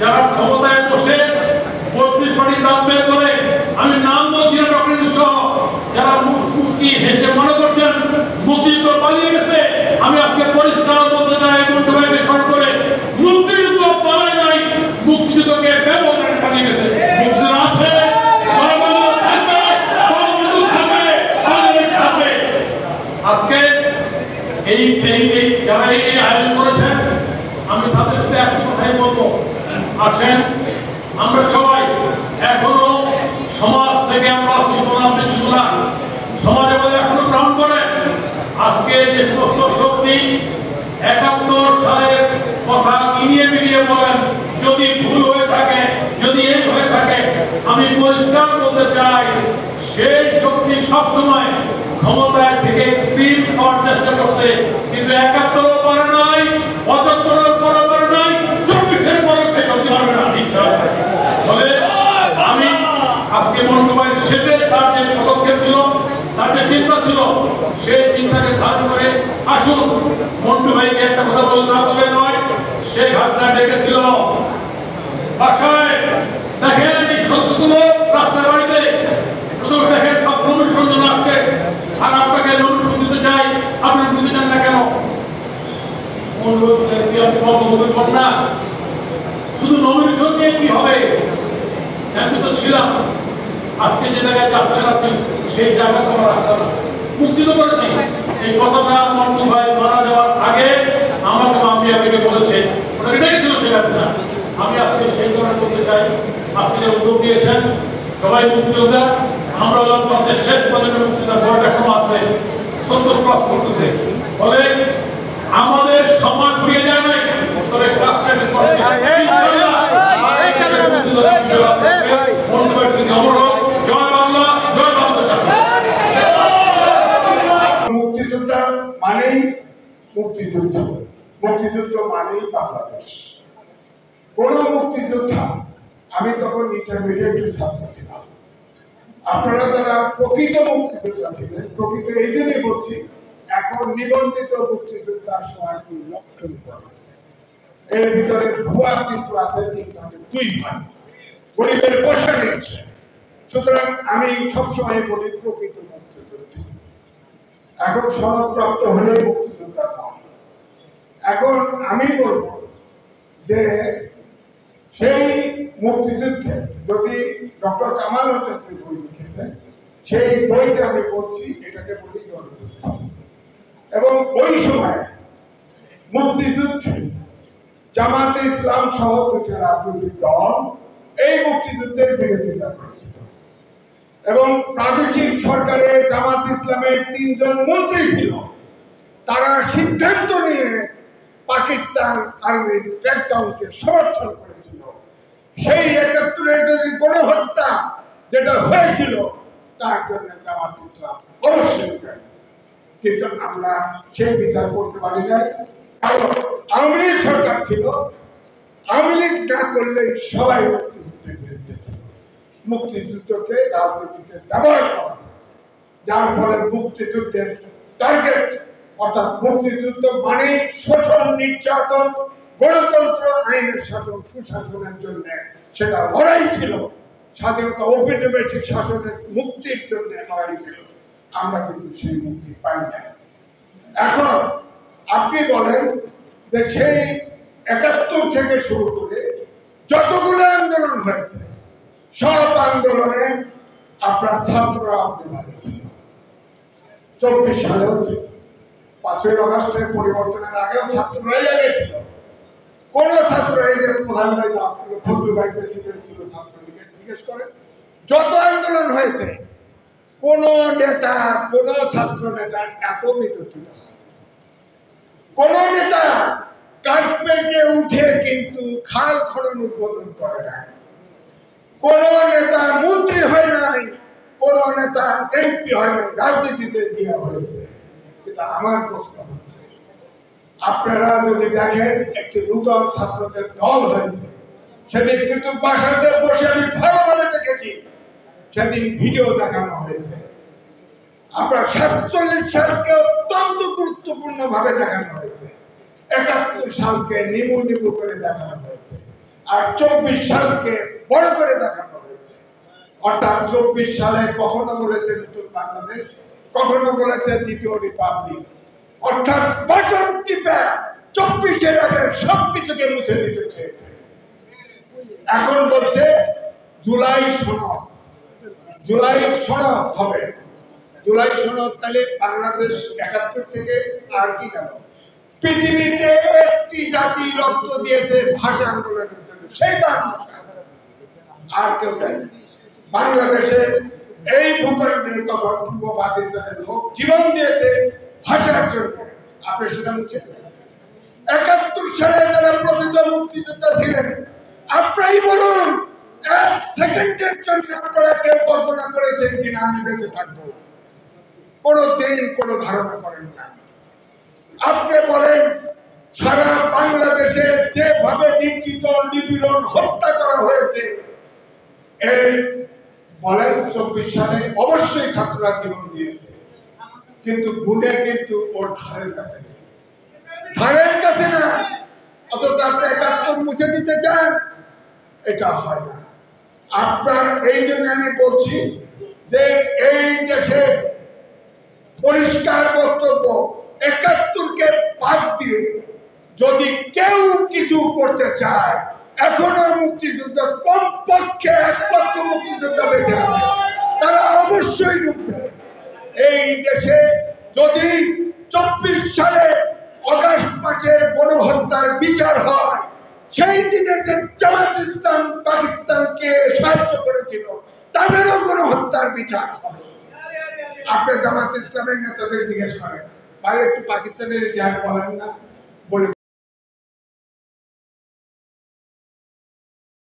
যারা ক্ষমতায় বসে 32 কোটি দাম বের করে, আমি নাম বলছি না ডক্টর সহ, যারা মুসকি হেসে মনে করছেন মুক্তিযুদ্ধ পালিয়ে গেছে, আমি আজকে পরিষ্কার বলতে চাই মন্টু ভাইকে স্মরণ করে, মুক্তিযুদ্ধ পালায় নাই, মুক্তিযুদ্ধকে ব্যবহার পালিয়ে গেছে। মুক্তিযুদ্ধ আছে, আজকে এই যারা এই আয়োজন করেছেন, আমি তাদের সাথে একটি কথাই বলবো, আসেন আমরা সবাই এখনো সমাজ থেকে আমরা চেতনা সমাজে বলে এখনো গ্রহণ করে। আজকে যে সমস্ত শক্তি 71 সালের কথা মিলিয়ে মিলিয়ে বলেন, যদি ভুল হয়ে থাকে, যদি এই হয়ে থাকে, আমি পরিষ্কার বলতে চাই সেই শক্তি সবসময় ক্ষমতায় থেকে দিন হওয়ার চেষ্টা করছে, কিন্তু 71 পারে নাই, 75 পারে নাই, 24-এর পরে সেই শক্তি পারবে না। ফলে আমি আজকে মন্টু ভাই শেষে তার যে পদক্ষেপ ছিল, তার যে চিন্তা ছিল, সেই চিন্তাকে ধারণ করে আসুন মন্টু ভাইকে একটা কথা বলে না বলে নয়, সেই ঘটনা ডেকেছিল বাসায়, দেখেন এই সচেতন রাস্তার বাড়িতে শুধু দেখেন সব কমিশন জন্য আসছে, আর আপনাকে নমিনেশন দিতে চাই, আপনি দিতে চান না কেন? না শুধু নমিনেশন দিয়ে কি হবে? আমি তো ছিলাম, আজকে যে জায়গায় যাচ্ছেন আপনি সেই জায়গা তোমার রাস্তা মুক্তিযুদ্ধ করেছি। এই কথাটা মন্টু ভাই মারা যাওয়ার আগে আমাকে মামলিয়া থেকে বলেছে, ওনাকে ডেকেছিল সে না। আমি আজকে সেই ধরনের করতে চাই, আজকে যে উদ্যোগ দিয়েছেন সবাই মুক্তিযোদ্ধা, আমরা হলাম সবচেয়ে শেষ পর্যন্ত মুক্তিযোদ্ধা, বড় এখনো আছে, 70 ক্রস করতেছে। ফলে আমাদের সমাজ ঘুরিয়ে যায় নাই, তবে মুক্তিযোদ্ধা মানেই মুক্তিযুদ্ধ, মুক্তিযুদ্ধ মানেই বাংলাদেশ। কোন মুক্তিযোদ্ধা, আমি তখন ইন্টারমিডিয়েটের ছাত্র ছিলাম, আপনারা যারা প্রকৃত মুক্তিযোদ্ধা ছিলেন, প্রকৃত এই জন্যই বলছি, এখন নিবন্ধিত মুক্তিযোদ্ধার সময় 2 লক্ষের উপরে, এর ভিতরে ভুয়া কিন্তু আছে 2 ভাগ, গরিবের পয়সা নিচ্ছে। সুতরাং আমি সবসময় বলি প্রকৃত মুক্তিযোদ্ধা এখন সনদপ্রাপ্ত হলে মুক্তিযোদ্ধা নয়। এখন আমি বলব যে সেই মুক্তিযুদ্ধে যদি ডক্টর কামাল হোসেন বই লিখেছেন, সেই বইতে আমি বলছি এটাকে বলি জনযুদ্ধ। এবং ওই সময় মুক্তিযুদ্ধে জামাতে ইসলাম সহ 2টি রাজনৈতিক দল এই মুক্তিযুদ্ধের বিরোধিতা করেছিল, এবং প্রাদেশিক সরকারে জামাত ইসলামের 3 জন মন্ত্রী ছিল। তারা সিদ্ধান্ত নিয়ে পাকিস্তান আর্মির ক্র্যাকডাউনকে সমর্থন করেছিল। সেই 71-এর যদি গণহত্যা যেটা হয়েছিল, তার জন্য জামাত ইসলাম অবশ্যই দায়ী, কিন্তু আমরা সেই বিচার করতে পারি নাই। কারণ আওয়ামী লীগ সরকার ছিল, আওয়ামী লীগ না করলে সবাই মুক্তিযুদ্ধের বিরুদ্ধে ছিল। মুক্তিযুদ্ধকে রাজনীতিতে ব্যবহার করা হয়েছে, যার ফলে মুক্তিযুদ্ধের টার্গেট অর্থাৎ মুক্তিযুদ্ধ মানে শোষণ, নির্যাতন, গণতন্ত্র, আইনের শাসন, সুশাসনের জন্য সেটা লড়াই ছিল। স্বাধীনতা, ঔপনিবেশিক শাসনের মুক্তির জন্য লড়াই ছিল। আমরা কিন্তু সেই মুক্তি পাই না। এখন আপনি বলেন যে সেই 71 থেকে শুরু করে যতগুলো আন্দোলন হয়েছে, সব আন্দোলনে আপনার ছাত্ররা আন্দোলনে ছিল। 24 সালেও ছিল, 5ই আগস্টের পরিবর্তনের আগেও ছাত্ররাই আগে ছিল। কোন ছাত্র, এই যে প্রধান ভাই ফজলুল ভাই প্রেসিডেন্ট ছিল ছাত্রলীগের, জিজ্ঞেস করেন যত আন্দোলন হয়েছে কোন নেতা, কোন ছাত্র নেতা এত বিতর্কিত হয়? কোন নেতা কার্পেটে উঠে কিন্তু খাল খনন উদ্বোধন করে নাই, কোন নেতা মন্ত্রী হয় নাই, কোন নেতা এমপি হয় নাই, রাজনীতিতে দেওয়া হয়েছে। কিন্তু আমার প্রশ্ন হচ্ছে, আপনারা যদি দেখেন একটি নূতন ছাত্রদের দল হয়েছে, সেদিন কিন্তু বাসাতে বসে আমি ভালোভাবে দেখেছি, সেদিন ভিডিও দেখানো হয়েছে। আপনার 47 সালকে অত্যন্ত গুরুত্বপূর্ণ ভাবে দেখানো হয়েছে, 71 সালকে নিমু নিমু করে দেখানো হয়েছে। আর 24 সালকে বড় করে দেখানো হয়েছে। অর্থাৎ 24 সালে কখনো বলেছে নতুন বাংলাদেশ, কখনো বলেছে দ্বিতীয় রিপাবলিক, অর্থাৎ বাটন টিপে 24-এর আগে সবকিছুকে মুছে দিতে চেয়েছে। এখন বলছে জুলাই সনদ, জুলাই সনদ হবে। জুলাই সনদ তাহলে বাংলাদেশ 71 থেকে আর কি গেল? পৃথিবীতে একটি জাতি রক্ত দিয়েছে ভাষা আন্দোলনের জন্য, সেই বাংলা, আর কেউ দেয় না। বাংলাদেশের এই ভূখণ্ডে তখন পূর্ব পাকিস্তানের লোক জীবন দিয়েছে ভাষার জন্য, আপনি সেটা মুছে দেবেন। 71 সালে যারা প্রকৃত মুক্তিযোদ্ধা ছিলেন, আপনারাই বলুন 1 সেকেন্ডের জন্য আপনারা কেউ কল্পনা করেছেন কিনা আমি বেঁচে থাকবো? কোনদিন কোনো ধারণা করেন না। আপনি বলেন সারা বাংলাদেশে যেভাবে নির্যাতন, নিপীড়ন, হত্যা করা হয়েছে, এর বলেন 24 সালে অবশ্যই ছাত্ররা জীবন দিয়েছে, কিন্তু গুণে কিন্তু ওর ধারের কাছে নেই, ধারের কাছে না। অথচ আপনি 71 মুছে দিতে চান, এটা হয় না আপনার। এই জন্য আমি বলছি যে এই দেশে পরিষ্কার বক্তব্য, 71-কে বাদ দিয়ে যদি কেউ কিছু করতে চায়, এখনো মুক্তিযুদ্ধ কমপক্ষে 1 লক্ষ মুক্তিযোদ্ধা বেঁচে আছে, তারা অবশ্যই রুখবে। এই দেশে যদি 24 সালে অগাস্ট মাসের গণহত্যার বিচার হয়, সেই দিনে যে জামাত ইসলাম পাকিস্তানকে সাহায্য করেছিল তাদেরও গণহত্যার বিচার হবে। আপনি জামাত ইসলামের নেতাদের জিজ্ঞেস করেন, ভাই একটু পাকিস্তানের ইতিহাস বলেন না, বলে